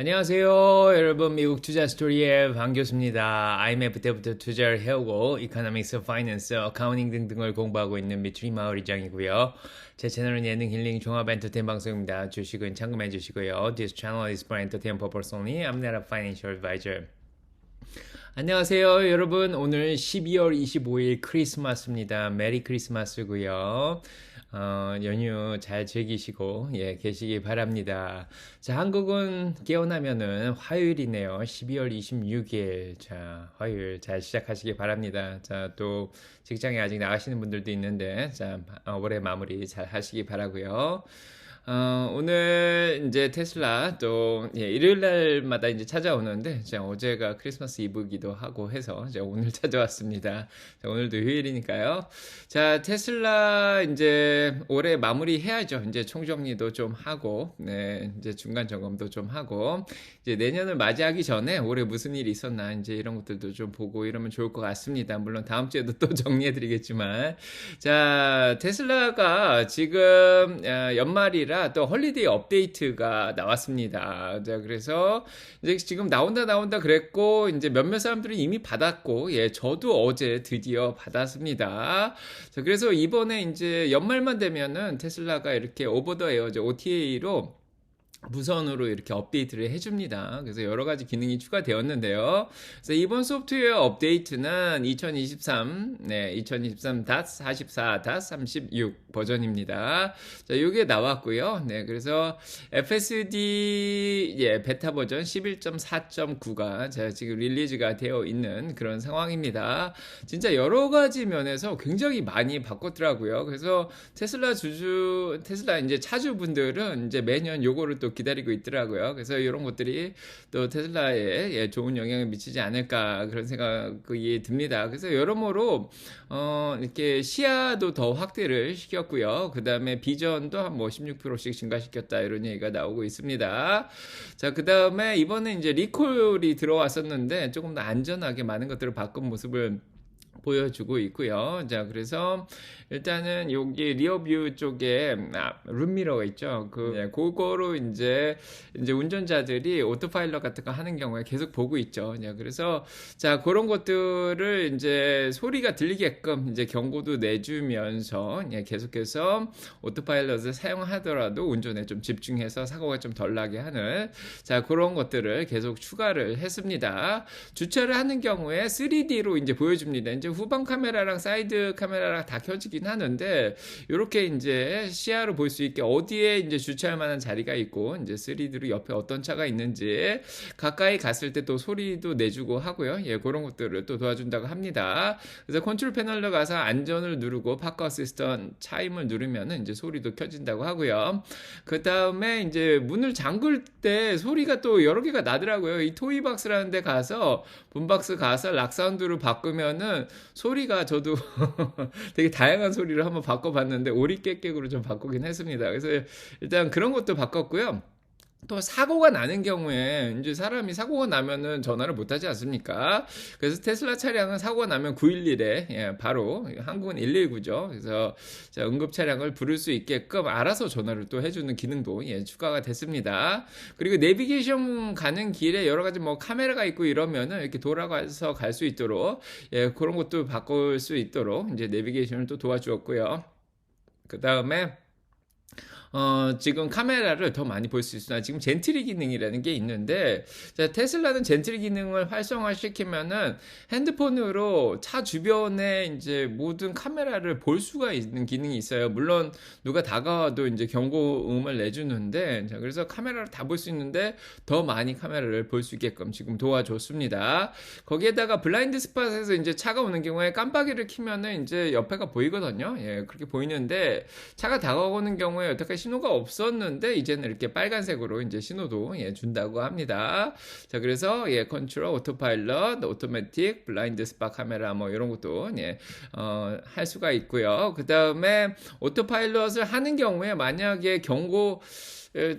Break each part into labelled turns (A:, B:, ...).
A: 안녕하세요, 여러분. 미국 투자 스토리의 방 교수입니다. IMF 때부터 투자를 해오고 이코노믹스, 파이낸스, 어카운팅 등등을 공부하고 있는 미트리 마을이장이고요. 제 채널은 예능, 힐링, 종합 엔터테인 방송입니다. 주식은 참고해 주시고요. This channel is for entertainment purpose only. I'm not a financial advisor. 안녕하세요, 여러분. 오늘 12월 25일 크리스마스입니다. 메리 크리스마스고요. 연휴 잘 즐기시고 계시기 바랍니다. 자, 한국은 깨어나면은 화요일이네요. 12월 26일. 자, 화요일 잘 시작하시기 바랍니다. 자, 또 직장에 아직 나가시는 분들도 있는데, 자, 올해 마무리 잘 하시기 바라고요. 오늘 이제 테슬라 또 일요일 날마다 이제 찾아오는데 제가 어제가 크리스마스 이브기도 하고 해서 제가 오늘 찾아왔습니다. 자, 오늘도 휴일이니까요. 자, 테슬라 이제 올해 마무리 해야죠. 이제 총정리도 좀 하고, 네, 이제 중간 점검도 좀 하고, 이제 내년을 맞이하기 전에 올해 무슨 일이 있었나 이제 이런 것들도 좀 보고 이러면 좋을 것 같습니다. 물론 다음 주에도 또 정리해드리겠지만, 자, 테슬라가 지금 연말이라 또 헐리데이 업데이트가 나왔습니다. 자, 그래서 이제 지금 나온다 그랬고 이제 몇몇 사람들은 이미 받았고, 저도 어제 드디어 받았습니다. 자, 그래서 이번에 이제 연말만 되면은 테슬라가 이렇게 오버 더 에어 OTA로 무선으로 이렇게 업데이트를 해줍니다. 그래서 여러 가지 기능이 추가되었는데요. 그래서 이번 소프트웨어 업데이트는 2023.44.36 버전입니다. 자, 이게 나왔고요. 네, 그래서 FSD 베타 버전 11.4.9가 지금 릴리즈가 되어 있는 그런 상황입니다. 진짜 여러 가지 면에서 굉장히 많이 바꿨더라고요. 그래서 테슬라 이제 차주분들은 이제 매년 요거를 또 기다리고 있더라고요. 그래서 이런 것들이 또 테슬라에 좋은 영향을 미치지 않을까 그런 생각이 듭니다. 그래서 여러모로 이렇게 시야도 더 확대를 시켰고요. 그 다음에 비전도 한 16%씩 증가시켰다 이런 얘기가 나오고 있습니다. 자, 그 다음에 이번에 이제 리콜이 들어왔었는데 조금 더 안전하게 많은 것들을 바꾼 모습을 보여주고 있고요. 자, 그래서 일단은 여기 리어뷰 쪽에 룸미러가 있죠. 그거로 이제 운전자들이 오토파일럿 같은 거 하는 경우에 계속 보고 있죠. 그래서 자, 그런 것들을 이제 소리가 들리게끔 이제 경고도 내주면서 계속해서 오토파일럿을 사용하더라도 운전에 좀 집중해서 사고가 좀 덜 나게 하는 자, 그런 것들을 계속 추가를 했습니다. 주차를 하는 경우에 3D로 이제 보여줍니다. 이제 후방 카메라랑 사이드 카메라랑 다 켜지긴 하는데 이렇게 이제 시야로 볼 수 있게 어디에 이제 주차할 만한 자리가 있고 이제 3D로 옆에 어떤 차가 있는지 가까이 갔을 때 또 소리도 내주고 하고요. 그런 것들을 또 도와준다고 합니다. 그래서 컨트롤 패널로 가서 안전을 누르고 파크 어시스턴트 차임을 누르면은 이제 소리도 켜진다고 하고요. 그 다음에 이제 문을 잠글 때 소리가 또 여러 개가 나더라고요. 이 토이박스라는 데 가서 분박스 가서 락 사운드로 바꾸면은 소리가 저도 되게 다양한 소리를 한번 바꿔봤는데 오리깨깨으로 좀 바꾸긴 했습니다. 그래서 일단 그런 것도 바꿨고요. 또 사고가 나는 경우에 이제 사람이 사고가 나면은 전화를 못 하지 않습니까? 그래서 테슬라 차량은 사고가 나면 911에 바로 한국은 119죠. 그래서 자, 응급 차량을 부를 수 있게끔 알아서 전화를 또 해주는 기능도 추가가 됐습니다. 그리고 내비게이션 가는 길에 여러 가지 뭐 카메라가 있고 이러면은 이렇게 돌아가서 갈 수 있도록 그런 것도 바꿀 수 있도록 이제 내비게이션을 또 도와주었고요. 그 다음에 지금 카메라를 더 많이 볼 수 있으나 지금 젠트리 기능이라는 게 있는데 자, 테슬라는 젠트리 기능을 활성화시키면은 핸드폰으로 차 주변에 이제 모든 카메라를 볼 수가 있는 기능이 있어요. 물론 누가 다가와도 이제 경고음을 내주는데 자, 그래서 카메라를 다 볼 수 있는데 더 많이 카메라를 볼 수 있게끔 지금 도와줬습니다. 거기에다가 블라인드 스팟에서 이제 차가 오는 경우에 깜빡이를 켜면은 이제 옆에가 보이거든요. 그렇게 보이는데 차가 다가오는 경우에 어떻게 신호가 없었는데 이제는 이렇게 빨간색으로 이제 신호도 준다고 합니다. 자, 그래서 컨트롤, 오토파일럿, 오토매틱, 블라인드 스팟 카메라 뭐 이런 것도 할 수가 있고요. 그 다음에 오토파일럿을 하는 경우에 만약에 경고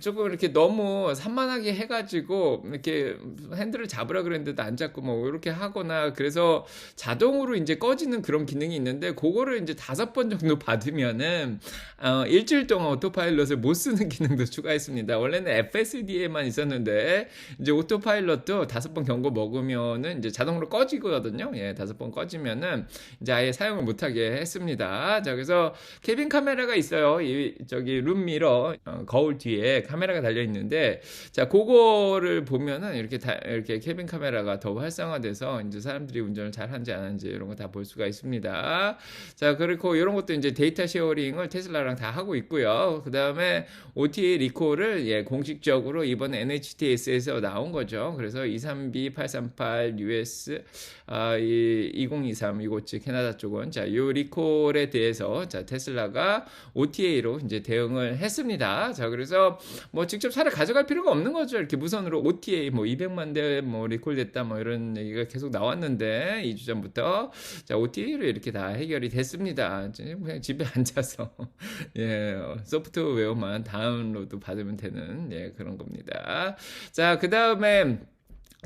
A: 조금 이렇게 너무 산만하게 해가지고 이렇게 핸들을 잡으라 그랬는데도 안 잡고 뭐 이렇게 하거나 그래서 자동으로 이제 꺼지는 그런 기능이 있는데 그거를 이제 5번 정도 받으면은 일주일 동안 오토파일럿 오토파일럿을 못 쓰는 기능도 추가했습니다. 원래는 FSD에만 있었는데 이제 오토파일럿도 5번 경고 먹으면은 이제 자동으로 꺼지거든요. 예, 5번 꺼지면은 이제 아예 사용을 못하게 했습니다. 자, 그래서 캐빈 카메라가 있어요. 저기 룸미러 거울 뒤에 카메라가 달려 있는데, 자, 그거를 보면은 이렇게 캐빈 카메라가 더 활성화돼서 이제 사람들이 운전을 잘 하는지 안 하는지 이런 거 다 볼 수가 있습니다. 자, 그리고 이런 것도 이제 데이터 쉐어링을 테슬라랑 다 하고 있고요. 그 다음에 OTA 리콜을 예, 공식적으로 이번 NHTS에서 나온 거죠. 그래서 232-838 US 2023 이곳 즉 캐나다 쪽은 자, 이 리콜에 대해서 자, 테슬라가 OTA로 이제 대응을 했습니다. 자, 그래서 뭐 직접 차를 가져갈 필요가 없는 거죠. 이렇게 무선으로 OTA 뭐 200만 대 뭐 리콜됐다 뭐 이런 얘기가 계속 나왔는데 2주 전부터 자, OTA로 이렇게 다 해결이 됐습니다. 그냥 집에 앉아서 예, 소프트웨어만 다운로드 받으면 되는 예, 그런 겁니다. 자, 그 다음에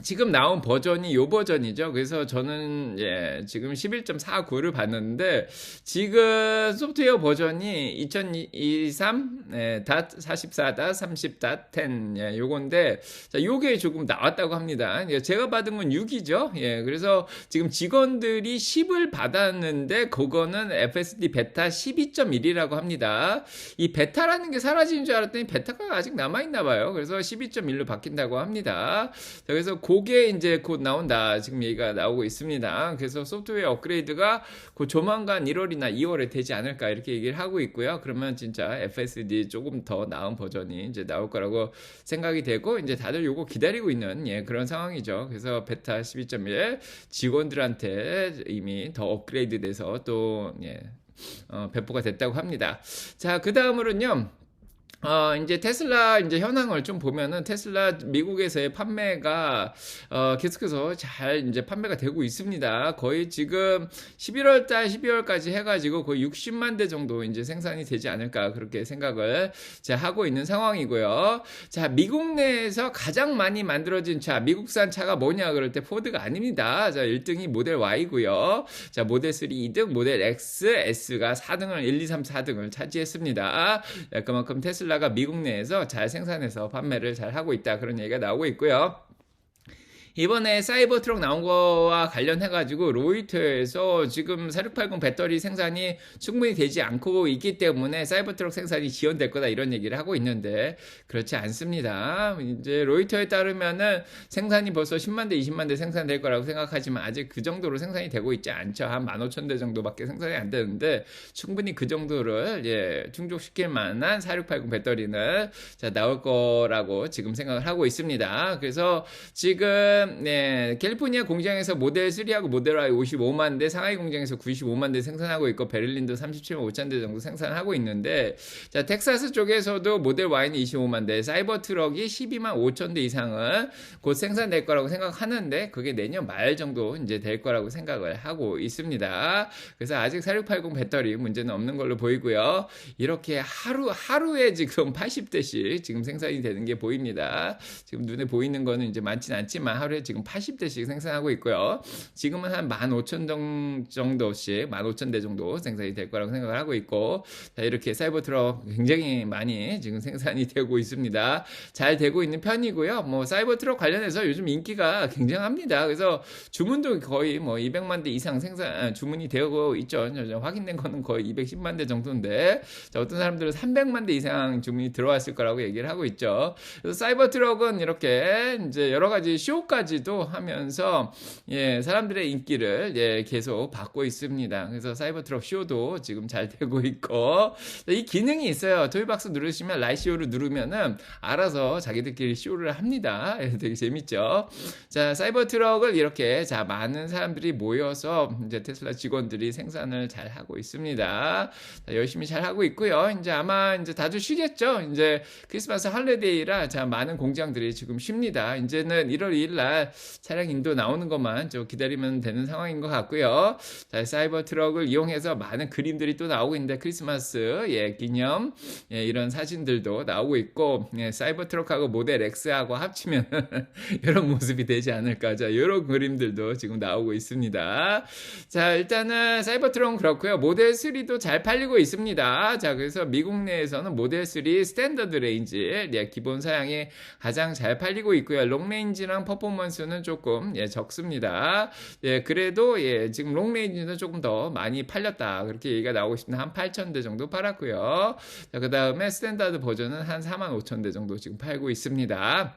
A: 지금 나온 버전이 요 버전이죠. 그래서 저는 예, 지금 11.49를 봤는데 지금 소프트웨어 버전이 2023 예, .44.30.10 예, 요건데 자, 요게 조금 나왔다고 합니다. 예, 제가 받은 건 6이죠. 예, 그래서 지금 직원들이 10을 받았는데 그거는 FSD 베타 12.1이라고 합니다. 이 베타라는 게 사라지는 줄 알았더니 베타가 아직 남아있나 봐요. 그래서 12.1로 바뀐다고 합니다. 자, 그래서 그게 이제 곧 나온다. 지금 얘기가 나오고 있습니다. 그래서 소프트웨어 업그레이드가 곧 조만간 1월이나 2월에 되지 않을까 이렇게 얘기를 하고 있고요. 그러면 진짜 FSD 조금 더 나은 버전이 이제 나올 거라고 생각이 되고 이제 다들 요거 기다리고 있는 예, 그런 상황이죠. 그래서 베타 12.1 직원들한테 이미 더 업그레이드 돼서 또 예, 배포가 됐다고 합니다. 자, 그 다음으로는요. 이제 테슬라 이제 현황을 좀 보면은 테슬라 미국에서의 판매가 계속해서 잘 이제 판매가 되고 있습니다. 거의 지금 11월 달 12월까지 해가지고 거의 60만 대 정도 이제 생산이 되지 않을까 그렇게 생각을 하고 있는 상황이고요. 자, 미국 내에서 가장 많이 만들어진 차, 미국산 차가 뭐냐 그럴 때 포드가 아닙니다. 자, 1등이 모델 Y고요. 자, 모델 3 2등, 모델 X, S가 4등을 1, 2, 3, 4등을 차지했습니다. 그만큼 테슬라가 미국 내에서 잘 생산해서 판매를 잘 하고 있다 그런 얘기가 나오고 있고요. 이번에 사이버 트럭 나온 거와 관련해가지고 로이터에서 지금 4680 배터리 생산이 충분히 되지 않고 있기 때문에 사이버 트럭 생산이 지연될 거다 이런 얘기를 하고 있는데 그렇지 않습니다. 이제 로이터에 따르면은 생산이 벌써 10만 대, 20만 대 생산될 거라고 생각하지만 아직 그 정도로 생산이 되고 있지 않죠. 한 15,000대 정도밖에 생산이 안 되는데 충분히 그 정도를 예, 충족시킬 만한 4680 배터리는 자, 나올 거라고 지금 생각을 하고 있습니다. 그래서 지금 네, 캘리포니아 공장에서 모델 3하고 모델 Y 55만 대, 상하이 공장에서 95만 대 생산하고 있고 베를린도 37만 5천 대 정도 생산하고 있는데 자, 텍사스 쪽에서도 모델 Y는 25만 대, 사이버 트럭이 12만 5천 대 이상은 곧 생산될 거라고 생각하는데 그게 내년 말 정도 이제 될 거라고 생각을 하고 있습니다. 그래서 아직 4680 배터리 문제는 없는 걸로 보이고요. 이렇게 하루에 지금 80대씩 지금 생산이 되는 게 보입니다. 지금 눈에 보이는 거는 이제 많진 않지만 하루에 지금 80대씩 생산하고 있고요. 지금은 한 15,000 정도씩 15,000대 정도 생산이 될 거라고 생각을 하고 있고 자, 이렇게 사이버 트럭 굉장히 많이 지금 생산이 되고 있습니다. 잘 되고 있는 편이고요. 뭐 사이버 트럭 관련해서 요즘 인기가 굉장합니다. 그래서 주문도 거의 뭐 200만 대 이상 주문이 되고 있죠. 확인된 거는 거의 210만 대 정도인데 자, 어떤 사람들은 300만 대 이상 주문이 들어왔을 거라고 얘기를 하고 있죠. 그래서 사이버 트럭은 이렇게 이제 여러 가지 쇼까지도 하면서 예, 사람들의 인기를 예, 계속 받고 있습니다. 그래서 사이버 트럭 쇼도 지금 잘 되고 있고 이 기능이 있어요. 토이박스 누르시면 라이쇼를 누르면은 알아서 자기들끼리 쇼를 합니다. 되게 재밌죠. 자, 사이버 트럭을 이렇게 자, 많은 사람들이 모여서 이제 테슬라 직원들이 생산을 잘 하고 있습니다. 자, 열심히 잘 하고 있고요. 이제 아마 이제 다들 쉬겠죠. 이제 크리스마스 할리데이라 자, 많은 공장들이 지금 쉽니다. 이제는 1월 2일 날 달 차량 인도 나오는 것만 좀 기다리면 되는 상황인 것 같고요. 자, 사이버 트럭을 이용해서 많은 그림들이 또 나오고 있는데 크리스마스 기념 이런 사진들도 나오고 있고 사이버 트럭하고 모델 X하고 합치면 이런 모습이 되지 않을까. 자, 이런 그림들도 지금 나오고 있습니다. 자, 일단은 사이버 트럭은 그렇고요. 모델 3도 잘 팔리고 있습니다. 자, 그래서 미국 내에서는 모델 3 스탠더드 레인지 기본 사양이 가장 잘 팔리고 있고요. 롱레인지랑 퍼포먼스는 조금 적습니다. 그래도 지금 롱레인지는 조금 더 많이 팔렸다. 그렇게 얘기가 나오고 있습니다. 한 8,000대 정도 팔았고요. 자, 그 다음에 스탠다드 버전은 한 45,000대 정도 지금 팔고 있습니다.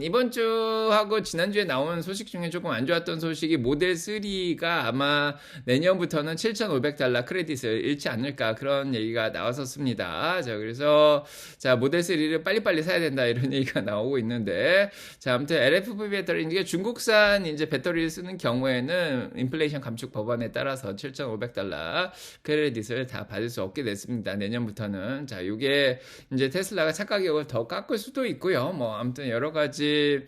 A: 이번 주하고 지난주에 나온 소식 중에 조금 안 좋았던 소식이 모델 3가 아마 내년부터는 $7,500 크레딧을 잃지 않을까 그런 얘기가 나왔었습니다. 자, 그래서 자, 모델 3를 빨리빨리 사야 된다 이런 얘기가 나오고 있는데 자, 아무튼 LFP 배터리 이게 중국산 이제 배터리를 쓰는 경우에는 인플레이션 감축 법안에 따라서 $7,500 크레딧을 다 받을 수 없게 됐습니다. 내년부터는. 자, 이게 이제 테슬라가 차 가격을 더 깎을 수도 있고요. 뭐 아무튼 여러 가지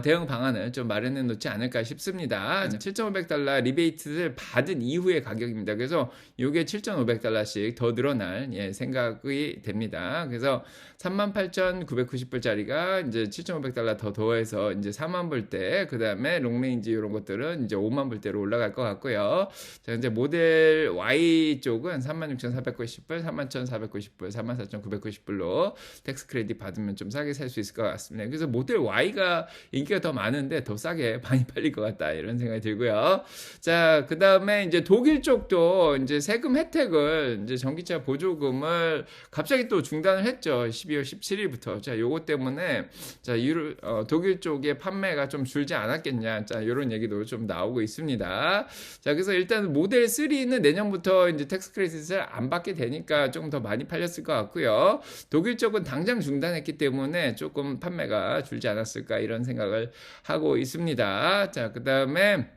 A: 대응 방안을 좀 마련해 놓지 않을까 싶습니다. $7,500 리베이트를 받은 이후의 가격입니다. 그래서 이게 $7,500씩 더 늘어날 생각이 됩니다. 그래서 38,990불짜리가 이제 $7,500 더 더해서 이제 4만 불대, 그 다음에 롱레인지 이런 것들은 이제 5만 불대로 올라갈 것 같고요. 자, 이제 모델 Y 쪽은 36,490불, 31,490불, 34,990불로 텍스 크레딧 받으면 좀 싸게 살 수 있을 것 같습니다. 그래서 모델 Y가 인기가 더 많은데 더 싸게 많이 팔릴 것 같다 이런 생각이 들고요. 자, 그 다음에 이제 독일 쪽도 이제 세금 혜택을 이제 전기차 보조금을 갑자기 또 중단을 했죠. 12월 17일부터. 자, 요거 때문에 자, 독일 쪽의 판매가 좀 줄지 않았겠냐. 자, 요런 얘기도 좀 나오고 있습니다. 자, 그래서 일단 모델 3는 내년부터 이제 텍스 크레딧을 안 받게 되니까 조금 더 많이 팔렸을 것 같고요. 독일 쪽은 당장 중단했기 때문에 조금 판매가 줄지 않았을까 이런 생각을 하고 있습니다. 자, 그 다음에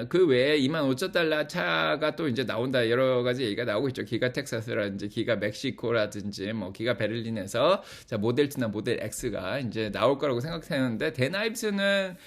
A: 그 외에 $25,000 차가 또 이제 나온다 여러 가지 얘기가 나오고 있죠. 기가 텍사스라든지 기가 멕시코라든지 뭐 기가 베를린에서 자, 모델 2나 모델 X가 이제 나올 거라고 생각했는데 데나입스는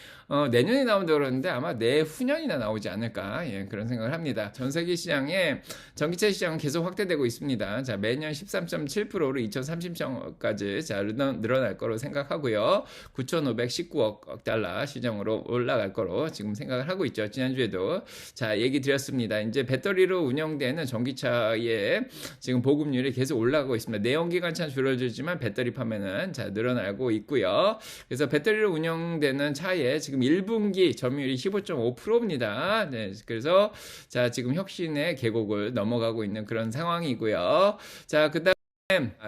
A: 내년에 나온다고 그러는데 아마 내후년이나 나오지 않을까 그런 생각을 합니다. 전 세계 시장에 전기차 시장은 계속 확대되고 있습니다. 자, 매년 13.7%로 2030년까지 자, 늘어날 거로 생각하고요. 9,519억 달러 시장으로 올라갈 거로 지금 생각을 하고 있죠. 지난주에도 자, 얘기 드렸습니다. 이제 배터리로 운영되는 전기차의 지금 보급률이 계속 올라가고 있습니다. 내연기관차는 줄어들지만 배터리 판매는 자, 늘어나고 있고요. 그래서 배터리로 운영되는 차에 지금 1분기 점유율이 15.5%입니다. 네, 그래서 자, 지금 혁신의 계곡을 넘어가고 있는 그런 상황이고요. 자, 그다음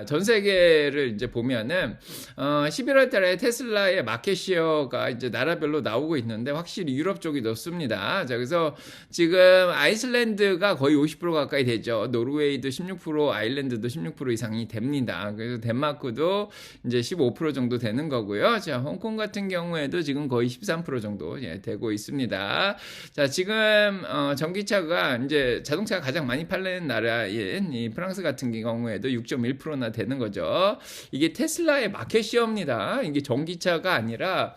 A: 전 세계를 이제 보면은 11월 달에 테슬라의 마켓시어가 이제 나라별로 나오고 있는데 확실히 유럽 쪽이 높습니다. 자, 그래서 지금 아이슬란드가 거의 50% 가까이 되죠. 노르웨이도 16%, 아일랜드도 16% 이상이 됩니다. 그래서 덴마크도 이제 15% 정도 되는 거고요. 자, 홍콩 같은 경우에도 지금 거의 13% 정도 되고 있습니다. 자, 지금 전기차가 이제 자동차가 가장 많이 팔리는 나라인 이 프랑스 같은 경우에도 6.1%나 되는 거죠. 이게 테슬라의 마켓시어입니다. 이게 전기차가 아니라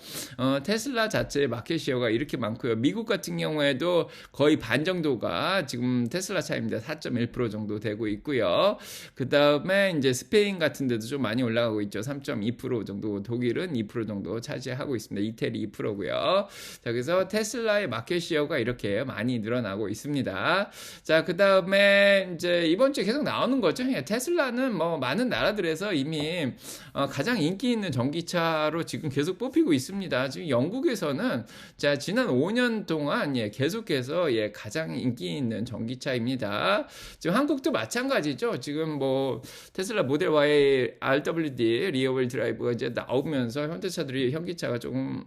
A: 테슬라 자체의 마켓시어가 이렇게 많고요. 미국 같은 경우에도 거의 반 정도가 지금 테슬라 차입니다. 4.1% 정도 되고 있고요. 그 다음에 이제 스페인 같은 데도 좀 많이 올라가고 있죠. 3.2% 정도, 독일은 2% 정도 차지하고 있습니다. 이태리 2%고요. 자, 그래서 테슬라의 마켓시어가 이렇게 많이 늘어나고 있습니다. 자, 그 다음에 이제 이번 주에 계속 나오는 거죠. 테슬라는 뭐 많은 나라들에서 이미 가장 인기 있는 전기차로 지금 계속 뽑히고 있습니다. 지금 영국에서는 자, 지난 5년 동안 계속해서 가장 인기 있는 전기차입니다. 지금 한국도 마찬가지죠. 지금 뭐 테슬라 모델 Y RWD 리어블 드라이브가 이제 나오면서 현대차들이 현기차가 조금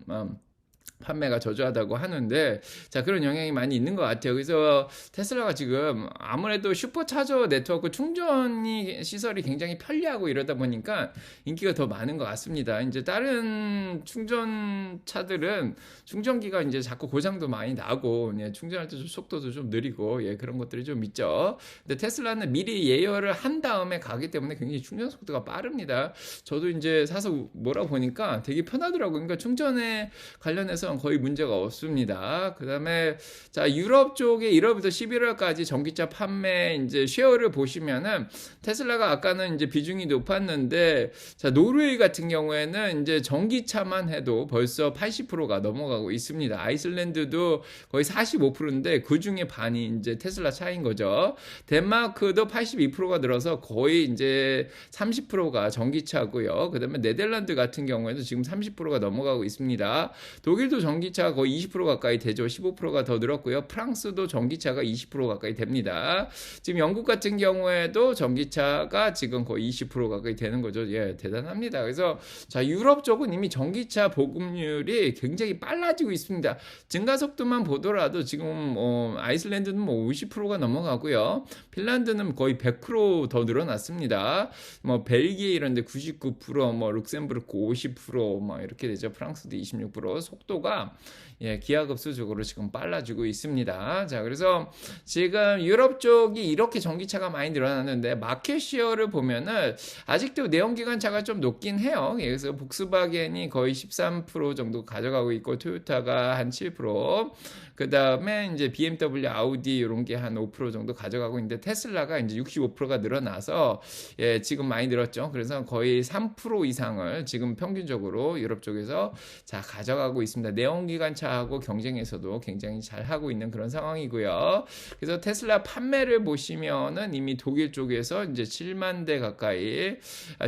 A: 판매가 저조하다고 하는데, 자, 그런 영향이 많이 있는 것 같아요. 그래서 테슬라가 지금 아무래도 슈퍼차저 네트워크 충전이 시설이 굉장히 편리하고 이러다 보니까 인기가 더 많은 것 같습니다. 이제 다른 충전차들은 충전기가 이제 자꾸 고장도 많이 나고, 예, 충전할 때 좀 속도도 좀 느리고, 예, 그런 것들이 좀 있죠. 근데 테슬라는 미리 예열을 한 다음에 가기 때문에 굉장히 충전 속도가 빠릅니다. 저도 이제 사서 몰아보니까 되게 편하더라고요. 그러니까 충전에 관련해서 거의 문제가 없습니다. 그 다음에, 자, 유럽 쪽에 1월부터 11월까지 전기차 판매 이제 쉐어를 보시면은 테슬라가 아까는 이제 비중이 높았는데, 자, 노르웨이 같은 경우에는 이제 전기차만 해도 벌써 80%가 넘어가고 있습니다. 아이슬란드도 거의 45%인데 그 중에 반이 이제 테슬라 차인 거죠. 덴마크도 82%가 늘어서 거의 이제 30%가 전기차고요. 그 다음에 네덜란드 같은 경우에도 지금 30%가 넘어가고 있습니다. 독일도 전기차가 거의 20% 가까이 되죠. 15%가 더 늘었고요. 프랑스도 전기차가 20% 가까이 됩니다. 지금 영국 같은 경우에도 전기차가 지금 거의 20% 가까이 되는 거죠. 예, 대단합니다. 그래서 자, 유럽 쪽은 이미 전기차 보급률이 굉장히 빨라지고 있습니다. 증가 속도만 보더라도 지금 아이슬란드는 뭐 50%가 넘어가고요. 핀란드는 거의 100% 더 늘어났습니다. 뭐 벨기에 이런 데 99%, 뭐 룩셈부르크 50%뭐 이렇게 되죠. 프랑스도 26%. 속도가 예, 기하급수적으로 지금 빨라지고 있습니다. 자, 그래서 지금 유럽 쪽이 이렇게 전기차가 많이 늘어났는데 마켓 시어를 보면은 아직도 내연기관차가 좀 높긴 해요. 예, 그래서 복스바겐이 거의 13% 정도 가져가고 있고 토요타가 한 7%, 그 다음에 이제 BMW, 아우디 이런 게 한 5% 정도 가져가고 있는데 테슬라가 이제 65%가 늘어나서 예, 지금 많이 늘었죠. 그래서 거의 3% 이상을 지금 평균적으로 유럽 쪽에서 자, 가져가고 있습니다. 내연기관차하고 경쟁에서도 굉장히 잘 하고 있는 그런 상황이고요. 그래서 테슬라 판매를 보시면은 이미 독일 쪽에서 이제 7만 대 가까이,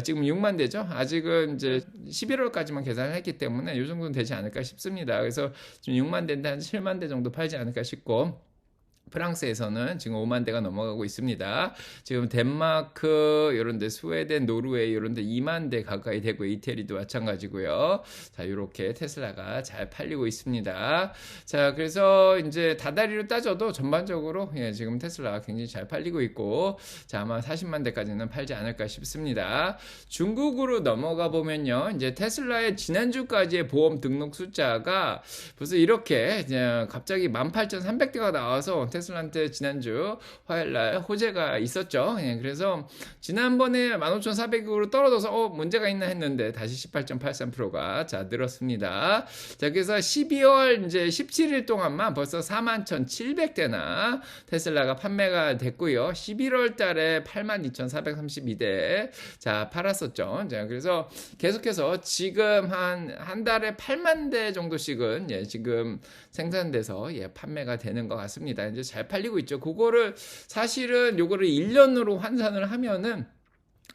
A: 지금 6만 대죠. 아직은 이제 11월까지만 계산을 했기 때문에 이 정도는 되지 않을까 싶습니다. 그래서 지금 6만 대인데 한 7만 대 정도 팔지 않을까 싶고, 프랑스에서는 지금 5만 대가 넘어가고 있습니다. 지금 덴마크 이런 데, 스웨덴, 노르웨이 이런 데 2만 대 가까이 되고, 이태리도 마찬가지고요. 자, 이렇게 테슬라가 잘 팔리고 있습니다. 자, 그래서 이제 다달이로 따져도 전반적으로 예, 지금 테슬라가 굉장히 잘 팔리고 있고, 자, 아마 40만 대까지는 팔지 않을까 싶습니다. 중국으로 넘어가 보면요, 이제 테슬라의 지난주까지의 보험 등록 숫자가 벌써 이렇게 이제 갑자기 18,300대가 나와서 테슬라한테 지난주 화요일날 호재가 있었죠. 예, 그래서 지난번에 15,400으로 떨어져서 문제가 있나 했는데 다시 18.83%가 자 늘었습니다. 자, 그래서 12월 이제 17일 동안만 벌써 41,700대나 테슬라가 판매가 됐고요. 11월 달에 82,432대 자 팔았었죠. 자, 그래서 계속해서 지금 한 달에 8만 대 정도씩은 예, 지금 생산돼서 예, 판매가 되는 것 같습니다. 이제 잘 팔리고 있죠. 그거를 사실은 요거를 1년으로 환산을 하면은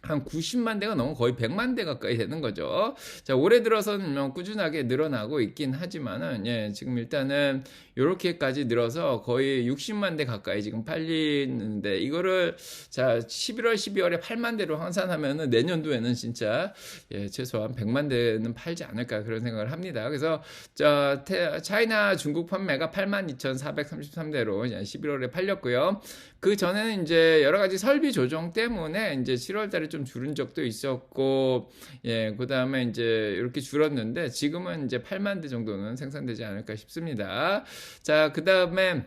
A: 한 90만 대가 넘어 거의 100만 대 가까이 되는 거죠. 자, 올해 들어서는 꾸준하게 늘어나고 있긴 하지만은, 예, 지금 일단은 요렇게까지 늘어서 거의 60만 대 가까이 지금 팔리는데, 이거를, 자, 11월, 12월에 8만 대로 환산하면은 내년도에는 진짜, 예, 최소한 100만 대는 팔지 않을까 그런 생각을 합니다. 그래서, 자, 차이나 중국 판매가 82,433대로 11월에 팔렸고요. 그 전에는 이제 여러 가지 설비 조정 때문에 이제 7월 달에 좀 줄은 적도 있었고, 예, 그 다음에 이제 이렇게 줄었는데 지금은 이제 8만 대 정도는 생산되지 않을까 싶습니다. 자, 그 다음에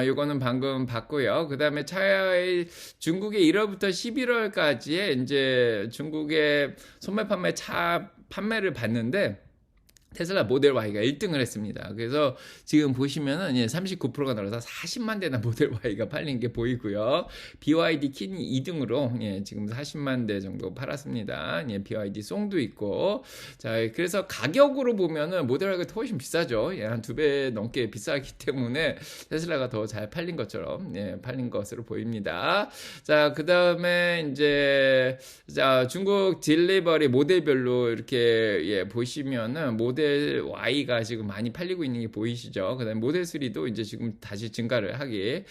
A: 요거는 방금 봤고요. 그 다음에 차의 중국의 1월부터 11월까지의 이제 중국의 소매 판매 차 판매를 봤는데, 테슬라 모델 Y가 1등을 했습니다. 그래서 지금 보시면은 예, 39%가 늘어서 40만 대나 모델 Y가 팔린 게 보이고요. BYD 킨이 2등으로 예, 지금 40만 대 정도 팔았습니다. 예, BYD 송도 있고, 자, 그래서 가격으로 보면은 모델 Y가 훨씬 비싸죠. 예, 한 2배 넘게 비싸기 때문에 테슬라가 더 잘 팔린 것처럼 예, 팔린 것으로 보입니다. 자, 그 다음에 이제 자, 중국 딜리버리 모델별로 이렇게 예, 보시면은 모델 모델 Y가 지금 많이 팔리고 있는 게 보이시죠? 그다음에 모델 3도 이제 지금 다시 증가를 하기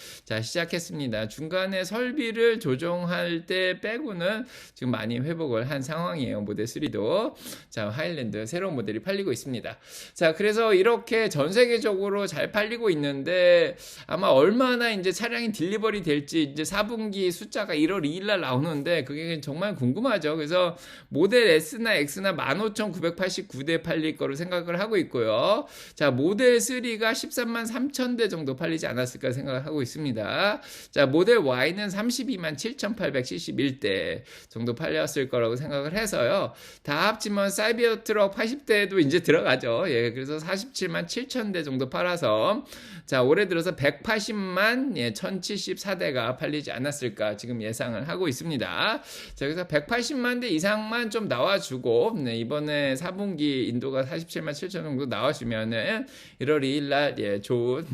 A: 시작했습니다. 중간에 설비를 조정할 때 빼고는 지금 많이 회복을 한 상황이에요. 모델 3도. 자, 하일랜드 새로운 모델이 팔리고 있습니다. 자, 그래서 이렇게 전 세계적으로 잘 팔리고 있는데 아마 얼마나 이제 차량이 딜리버리 될지 이제 4분기 숫자가 1월 2일 날 나오는데 그게 정말 궁금하죠. 그래서 모델 S나 X나 15,989대 팔릴 거로 생각을 하고 있고요. 자, 모델 3가 13만 3천 대 정도 팔리지 않았을까 생각을 하고 있습니다. 자, 모델 Y는 32만 7,871대 정도 팔렸을 거라고 생각을 해서요. 다 합치면 사이버 트럭 80대도 이제 들어가죠. 예, 그래서 47만 7천 대 정도 팔아서 자, 올해 들어서 180만 1,074대가 팔리지 않았을까 지금 예상을 하고 있습니다. 자, 그래서 180만 대 이상만 좀 나와주고 이번에 4분기 인도가 47만 7천 정도 나와주면은 1월 2일 날 좋은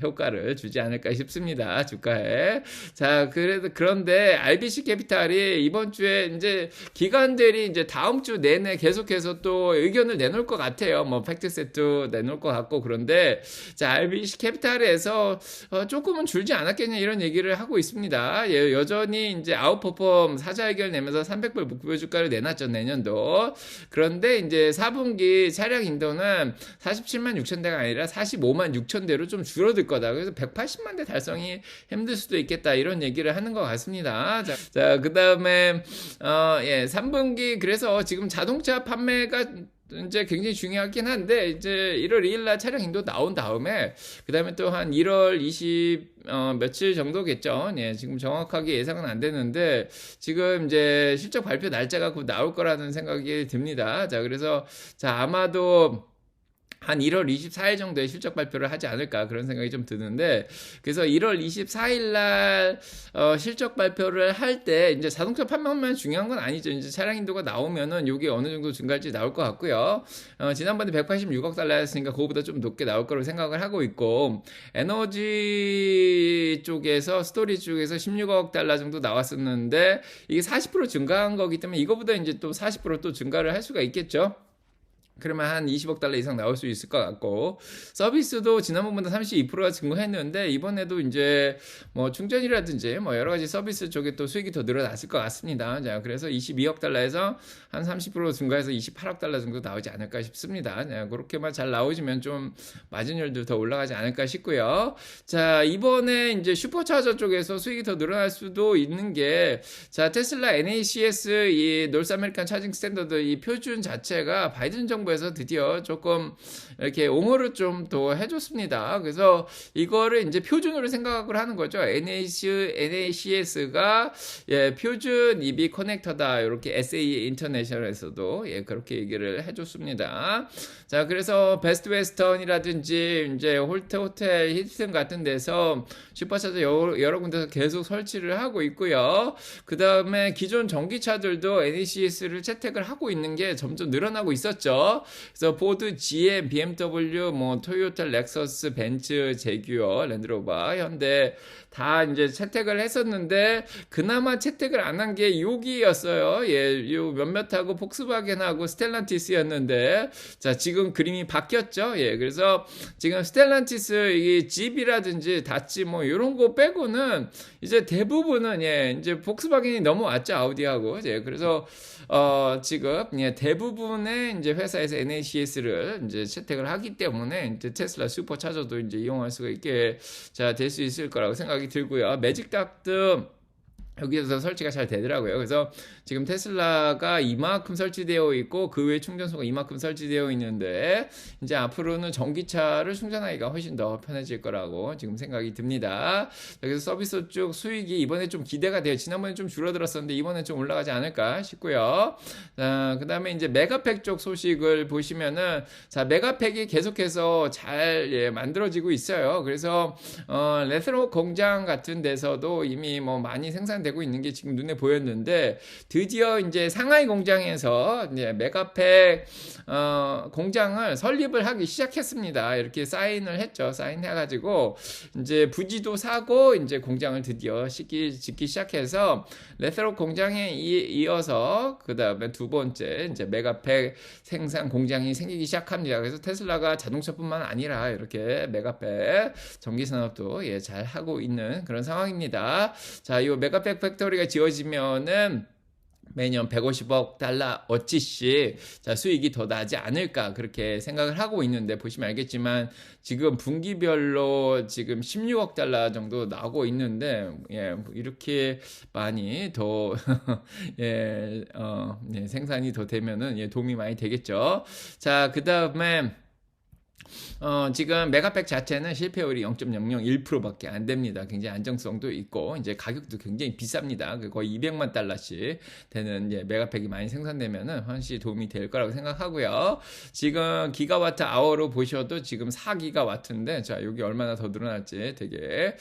A: 효과를 주지 않을까 싶습니다. 주가에. 자, 그런데 RBC 캐피탈이 이번 주에 이제 기관들이 이제 다음 주 내내 계속해서 또 의견을 내놓을 것 같아요. 뭐 팩트세트 내놓을 것 같고 그런데 자, RBC 캐피탈에서 조금은 줄지 않았겠냐 이런 얘기를 하고 있습니다. 여전히 이제 아웃퍼폼 사자의견을 내면서 300불 목표 주가를 내놨죠, 내년도. 그런데 이제 4분기 차량 인도는 47만 6천 대가 아니라 45만 6천 대로 좀 줄어들 거다. 그래서 180만 대 달성이 힘들 수도 있겠다 이런 얘기를 하는 것 같습니다. 자, 그다음에 3분기 그래서 지금 자동차 판매가 이제 굉장히 중요하긴 한데 이제 1월 2일 날 차량 인도 나온 다음에 그다음에 또 한 1월 20 며칠 정도겠죠. 예, 지금 정확하게 예상은 안 되는데 지금 이제 실적 발표 날짜가 곧 나올 거라는 생각이 듭니다. 자, 그래서 자, 아마도 한 1월 24일 정도에 실적 발표를 하지 않을까 그런 생각이 좀 드는데 그래서 1월 24일 날 실적 발표를 할 때 이제 자동차 판매만 중요한 건 아니죠. 이제 차량 인도가 나오면은 요게 어느 정도 증가할지 나올 것 같고요. 지난번에 186억 달러였으니까 그거보다 좀 높게 나올 거로 생각을 하고 있고 에너지 쪽에서 스토리지 쪽에서 16억 달러 정도 나왔었는데 이게 40% 증가한 거기 때문에 이거보다 이제 또 40% 증가를 할 수가 있겠죠. 그러면 한 20억 달러 이상 나올 수 있을 것 같고 서비스도 지난번보다 32%가 증가했는데 이번에도 이제 뭐 충전이라든지 뭐 여러 가지 서비스 쪽에 또 수익이 더 늘어났을 것 같습니다. 자, 그래서 22억 달러에서 한 30% 증가해서 28억 달러 정도 나오지 않을까 싶습니다. 자, 그렇게만 잘 나오시면 좀 마진율도 더 올라가지 않을까 싶고요. 자, 이번에 이제 슈퍼차저 쪽에서 수익이 더 늘어날 수도 있는 게 자, 테슬라 NACS 이 노스 아메리칸 차징 스탠더드 이 표준 자체가 바이든 정부에서 드디어 조금 이렇게 옹호를 좀 더 해줬습니다. 그래서 이거를 이제 표준으로 생각을 하는 거죠. NACS가 표준 EV 커넥터다. 이렇게 SAE 인터내셔널에서도 그렇게 얘기를 해줬습니다. 자, 그래서 베스트 웨스턴이라든지 이제 호텔 힐튼 같은 데서 슈퍼차저 여러 군데서 계속 설치를 하고 있고요. 그 다음에 기존 전기차들도 NACS를 채택을 하고 있는 게 점점 늘어나고 있었죠. 그래서 포드, GM, BMW, 뭐 토요타, 렉서스, 벤츠, 제규어, 랜드로버, 현대 다 이제 채택을 했었는데 그나마 채택을 안 한 게 여기였어요. 요 몇몇하고 폭스바겐하고 스텔란티스였는데 자, 지금 그림이 바뀌었죠. 그래서 지금 스텔란티스 이 집이라든지 다치 뭐 이런 거 빼고는 이제 대부분은 이제 폭스바겐이 넘어왔죠. 아우디하고. 그래서 지금 대부분의 이제 회사에서 NACS를 이제 채택을 하기 때문에 이제 테슬라 슈퍼차저도 이제 이용할 수가 있게 자, 될 수 있을 거라고 생각이 들고요. 매직닥도 여기에서 설치가 잘 되더라고요. 그래서 지금 테슬라가 이만큼 설치되어 있고 그 외에 충전소가 이만큼 설치되어 있는데 이제 앞으로는 전기차를 충전하기가 훨씬 더 편해질 거라고 지금 생각이 듭니다. 그래서 서비스 쪽 수익이 이번에 좀 기대가 돼요. 지난번에 좀 줄어들었었는데 이번에 좀 올라가지 않을까 싶고요. 그 다음에 이제 메가팩 쪽 소식을 보시면은 자, 메가팩이 계속해서 잘 만들어지고 있어요. 그래서 레트로 공장 같은 데서도 이미 뭐 많이 생산되고 되고 있는 게 지금 눈에 보였는데, 드디어 이제 상하이 공장에서 이제 메가팩 공장을 설립을 하기 시작했습니다. 이렇게 사인을 했죠. 사인해가지고 이제 부지도 사고 이제 공장을 드디어 짓기 시작해서 레세록 공장에 이어서 그 다음에 두 번째 이제 메가팩 생산 공장이 생기기 시작합니다. 그래서 테슬라가 자동차뿐만 아니라 이렇게 메가팩 전기 산업도 잘 하고 있는 그런 상황입니다. 자, 이 메가팩 팩토리가 지어지면은 매년 150억 달러 어치씩 수익이 더 나지 않을까 그렇게 생각을 하고 있는데, 보시면 알겠지만 지금 분기별로 지금 16억 달러 정도 나오고 있는데, 이렇게 많이 더 생산이 더 되면은 도움이 많이 되겠죠. 자, 그 다음에 지금 메가팩 자체는 실패율이 0.001%밖에 안 됩니다. 굉장히 안정성도 있고, 이제 가격도 굉장히 비쌉니다. 거의 200만 달러씩 되는 메가팩이 많이 생산되면은 훨씬 도움이 될 거라고 생각하고요. 지금 기가와트 아워로 보셔도 지금 4기가와트인데, 자, 여기 얼마나 더 늘어날지 되게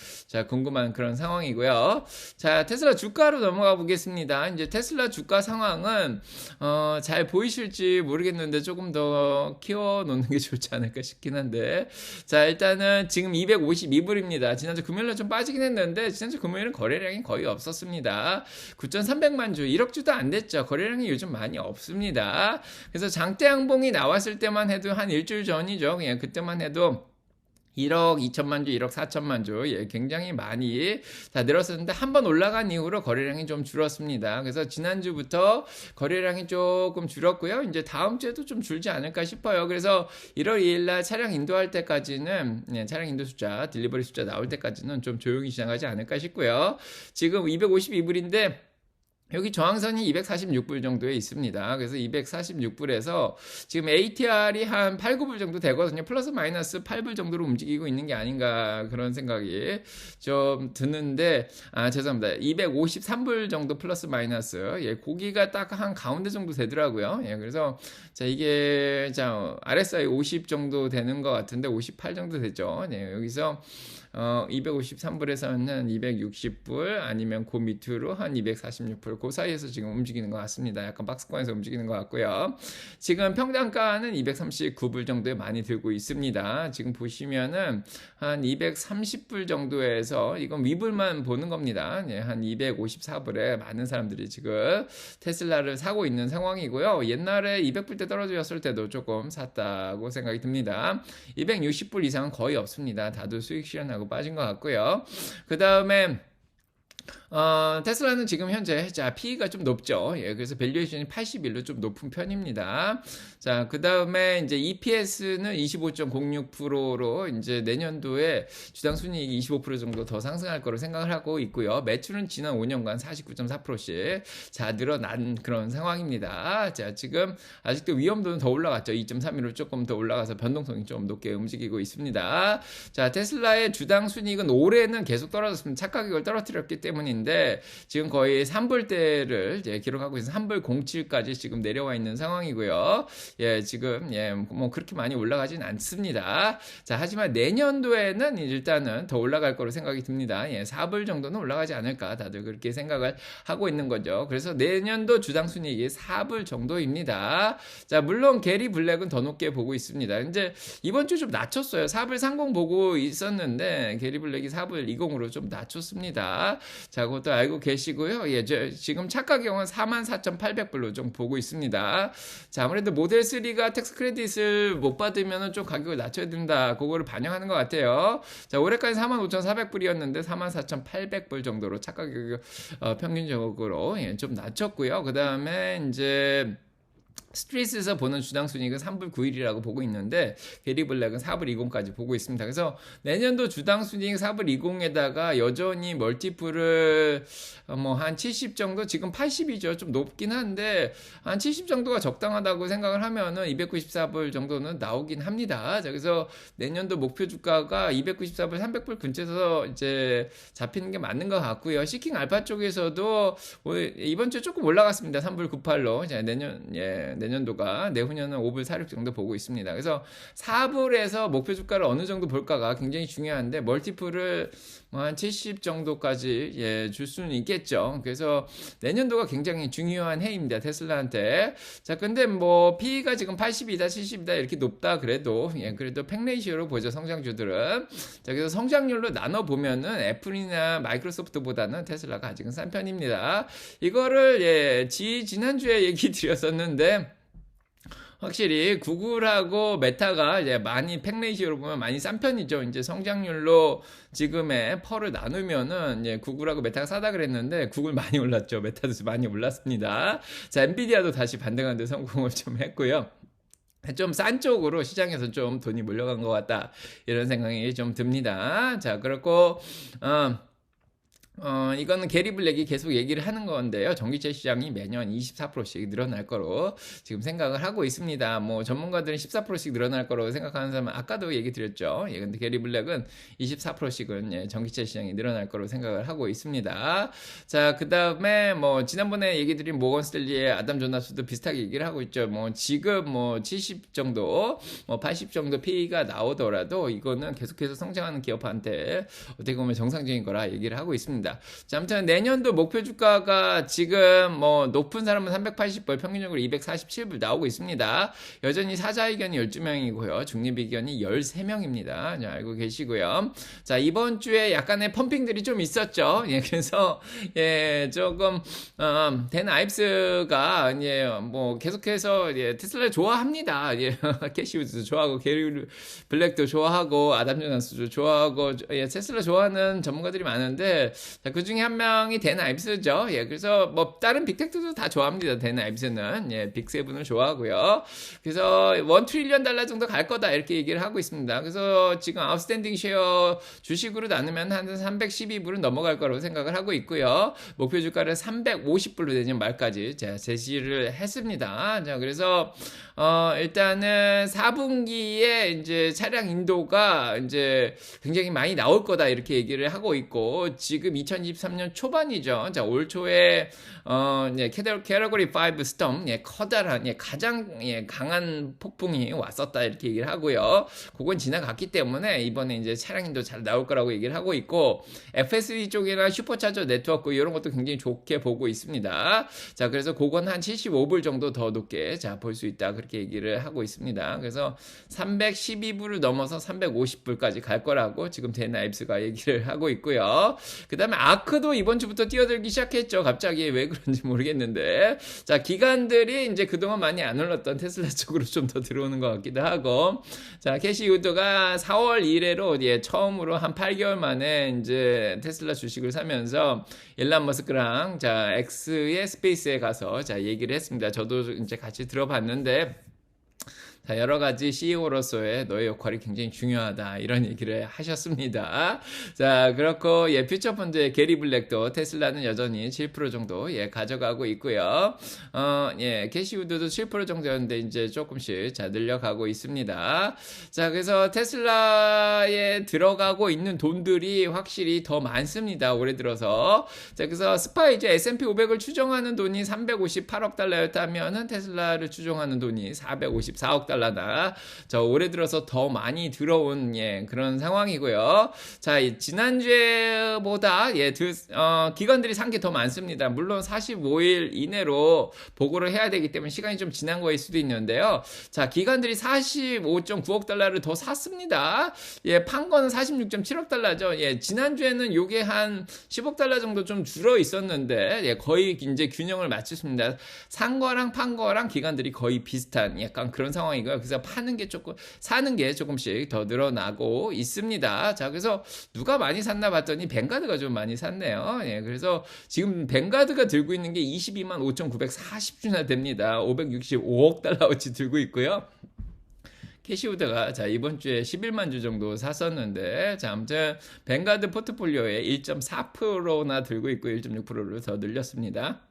A: 궁금한 그런 상황이고요. 자, 테슬라 주가로 넘어가 보겠습니다. 이제 테슬라 주가 상황은 잘 보이실지 모르겠는데 조금 더 키워 놓는 게 좋지 않을까 싶긴 한데, 자, 일단은 지금 252불입니다. 지난주 금요일에 좀 빠지긴 했는데, 지난주 금요일은 거래량이 거의 없었습니다. 9,300만 주, 1억 주도 안 됐죠. 거래량이 요즘 많이 없습니다. 그래서 장대 양봉이 나왔을 때만 해도 한 일주일 전이죠. 그냥 그때만 해도 1억 2천만 주, 1억 4천만 주, 굉장히 많이 다 늘었었는데, 한번 올라간 이후로 거래량이 좀 줄었습니다. 그래서 지난주부터 거래량이 조금 줄었고요. 이제 다음 주에도 좀 줄지 않을까 싶어요. 그래서 1월 2일 날 차량 인도할 때까지는, 차량 인도 숫자, 딜리버리 숫자 나올 때까지는 좀 조용히 지나가지 않을까 싶고요. 지금 252불인데, 여기 저항선이 246불 정도에 있습니다. 그래서 246불에서 지금 ATR이 한 8, 9불 정도 되거든요. 플러스 마이너스 8불 정도로 움직이고 있는 게 아닌가 그런 생각이 좀 드는데, 죄송합니다. 253불 정도 플러스 마이너스. 고기가 딱 한 가운데 정도 되더라고요. 그래서 자, 이게 RSI 50 정도 되는 것 같은데 58 정도 되죠. 여기서 253불에서는 260불, 아니면 그 밑으로 한 246불, 그 사이에서 지금 움직이는 것 같습니다. 약간 박스권에서 움직이는 것 같고요. 지금 평단가는 239불 정도에 많이 들고 있습니다. 지금 보시면은 한 230불 정도에서, 이건 위불만 보는 겁니다. 한 254불에 많은 사람들이 지금 테슬라를 사고 있는 상황이고요. 옛날에 200불대 떨어졌을 때도 조금 샀다고 생각이 듭니다. 260불 이상은 거의 없습니다. 다들 수익 실현하고 빠진 것 같고요. 그 다음에 테슬라는 지금 현재 PE가 좀 높죠. 그래서 밸류에이션이 81로 좀 높은 편입니다. 자, 그 다음에 이제 EPS는 25.06%로 이제 내년도에 주당 순이익이 25% 정도 더 상승할 거로 생각을 하고 있고요. 매출은 지난 5년간 49.4%씩 늘어난 그런 상황입니다. 자, 지금 아직도 위험도는 더 올라갔죠. 2.31로 조금 더 올라가서 변동성이 좀 높게 움직이고 있습니다. 자, 테슬라의 주당 순이익은 올해는 계속 떨어졌습니다. 착가격을 떨어뜨렸기 때문인데, 지금 거의 3불대를 기록하고 있어서 3불 07까지 지금 내려와 있는 상황이고요. 지금 뭐 그렇게 많이 올라가진 않습니다. 자, 하지만 내년도에는 일단은 더 올라갈 거로 생각이 듭니다. 4불 정도는 올라가지 않을까 다들 그렇게 생각을 하고 있는 거죠. 그래서 내년도 주당 순이익이 4불 정도입니다. 자, 물론 게리 블랙은 더 높게 보고 있습니다. 이제 이번 주 좀 낮췄어요. 4불 30 보고 있었는데 게리 블랙이 4불 20으로 좀 낮췄습니다. 자, 그것도 알고 계시고요. 지금 착가경은 44,800불로 좀 보고 있습니다. 자, 아무래도 모델 3가 텍스 크레딧을 못 받으면 좀 가격을 낮춰야 된다. 그거를 반영하는 것 같아요. 자, 올해까지 45,400불이었는데 44,800불 정도로 착가격 평균적으로 좀 낮췄고요. 그 다음에 이제 스트리트에서 보는 주당 순이익은 3불 9일이라고 보고 있는데, 게리 블랙은 4불 20까지 보고 있습니다. 그래서 내년도 주당 순이익 4불 20에다가 여전히 멀티플을 뭐 한 70 정도, 지금 80이죠. 좀 높긴 한데 한 70 정도가 적당하다고 생각을 하면은 294불 정도는 나오긴 합니다. 자, 그래서 내년도 목표 주가가 294불, 300불 근처에서 이제 잡히는 게 맞는 것 같고요. 시킹 알파 쪽에서도 이번 주에 조금 올라갔습니다. 3불 98로. 자, 내년도가. 내후년은 5불 46 정도 보고 있습니다. 그래서 4불에서 목표 주가를 어느 정도 볼까가 굉장히 중요한데, 멀티플을 뭐 한 70 정도까지 줄 수는 있겠죠. 그래서 내년도가 굉장히 중요한 해입니다, 테슬라한테. 자, 근데 뭐 PE가 지금 80이다 70이다 이렇게 높다 그래도 그래도 팩레이시오로 보죠, 성장주들은. 자, 그래서 성장률로 나눠 보면은 애플이나 마이크로소프트보다는 테슬라가 아직은 싼 편입니다. 이거를 지난주에 얘기 드렸었는데, 확실히 구글하고 메타가 이제 많이 팩레이시오로 보면 많이 싼 편이죠. 이제 성장률로 지금의 펄을 나누면은 구글하고 메타가 싸다 그랬는데, 구글 많이 올랐죠. 메타도 많이 올랐습니다. 자, 엔비디아도 다시 반등하는 데 성공을 좀 했고요. 좀 싼 쪽으로 시장에서 좀 돈이 몰려간 것 같다, 이런 생각이 좀 듭니다. 자, 그렇고 이거는 게리 블랙이 계속 얘기를 하는 건데요. 전기차 시장이 매년 24%씩 늘어날 거로 지금 생각을 하고 있습니다. 뭐 전문가들은 14%씩 늘어날 거로 생각하는 사람은 아까도 얘기 드렸죠. 근데 게리 블랙은 24%씩은 전기차 시장이 늘어날 거로 생각을 하고 있습니다. 자, 그 다음에 뭐 지난번에 얘기 드린 모건 스탠리의 아담 조나스도 비슷하게 얘기를 하고 있죠. 뭐 지금 뭐 70 정도, 뭐 80 정도 PE가 나오더라도 이거는 계속해서 성장하는 기업한테 어떻게 보면 정상적인 거라 얘기를 하고 있습니다. 자, 아무튼 내년도 목표 주가가 지금 뭐 높은 사람은 380불, 평균적으로 247불 나오고 있습니다. 여전히 사자 의견이 12명이고요. 중립 의견이 13명입니다. 알고 계시고요. 자, 이번 주에 약간의 펌핑들이 좀 있었죠. 그래서 조금 댄 아입스가 뭐 계속해서 테슬라 좋아합니다. 캐시 우드도 좋아하고 게리 블랙도 좋아하고 아담 조나스도 좋아하고 테슬라 좋아하는 전문가들이 많은데, 자, 그 중에 한 명이 댄 아입스죠. 그래서 뭐 다른 빅텍들도 다 좋아합니다. 댄 아입스는 빅세븐을 좋아하고요. 그래서 1 트릴리언 달러 정도 갈 거다, 이렇게 얘기를 하고 있습니다. 그래서 지금 아웃스탠딩 쉐어 주식으로 나누면 한 312불은 넘어갈 거라고 생각을 하고 있고요. 목표 주가를 350불로 내년 말까지 제시를 했습니다. 자, 그래서 일단은 4분기에 이제 차량 인도가 이제 굉장히 많이 나올 거다, 이렇게 얘기를 하고 있고, 지금 2023년 초반이죠. 자, 올 초에 캐러고리 5 스톰, 커다란, 가장 강한 폭풍이 왔었다, 이렇게 얘기를 하고요. 그건 지나갔기 때문에 이번에 이제 차량인도 잘 나올 거라고 얘기를 하고 있고, FSD 쪽이나 슈퍼차저 네트워크 이런 것도 굉장히 좋게 보고 있습니다. 자, 그래서 그건 한 75불 정도 더 높게 볼 수 있다, 그렇게 얘기를 하고 있습니다. 그래서 312불을 넘어서 350불까지 갈 거라고 지금 댄 아입스가 얘기를 하고 있고요. 그 다음에 아크도 이번 주부터 뛰어들기 시작했죠. 갑자기 왜 그런지 모르겠는데. 자, 기관들이 이제 그동안 많이 안 올랐던 테슬라 쪽으로 좀 더 들어오는 것 같기도 하고. 자, 캐시 우드가 4월 1회로 처음으로 한 8개월 만에 이제 테슬라 주식을 사면서 일론 머스크랑 X의 스페이스에 가서 얘기를 했습니다. 저도 이제 같이 들어봤는데, 자, 여러 가지 CEO로서의 너의 역할이 굉장히 중요하다, 이런 얘기를 하셨습니다. 자, 그렇고 퓨처펀드의 게리 블랙도 테슬라는 여전히 7% 정도 가져가고 있고요. 캐시 우드도 7% 정도였는데 이제 조금씩 늘려가고 있습니다. 자, 그래서 테슬라에 들어가고 있는 돈들이 확실히 더 많습니다, 올해 들어서. 자, 그래서 스파이즈 S&P 500을 추정하는 돈이 358억 달러였다면은 테슬라를 추정하는 돈이 454억 달러다. 저 올해 들어서 더 많이 들어온 그런 상황이고요. 자, 지난주보다 기관들이 산 게 더 많습니다. 물론 45일 이내로 보고를 해야 되기 때문에 시간이 좀 지난 거일 수도 있는데요. 자, 기관들이 45.9억 달러를 더 샀습니다. 판 거는 46.7억 달러죠. 지난주에는 요게 한 10억 달러 정도 좀 줄어 있었는데, 거의 이제 균형을 맞췄습니다. 산 거랑 판 거랑 기관들이 거의 비슷한 약간 그런 상황이고요. 그래서 사는 게 조금씩 더 늘어나고 있습니다. 자, 그래서 누가 많이 샀나 봤더니 뱅가드가 좀 많이 샀네요. 그래서 지금 뱅가드가 들고 있는 게 22만 5,940주나 됩니다. 565억 달러어치 들고 있고요. 캐시우드가 이번 주에 11만 주 정도 샀었는데, 자, 아무튼 뱅가드 포트폴리오에 1.4%나 들고 있고 1.6%를 더 늘렸습니다.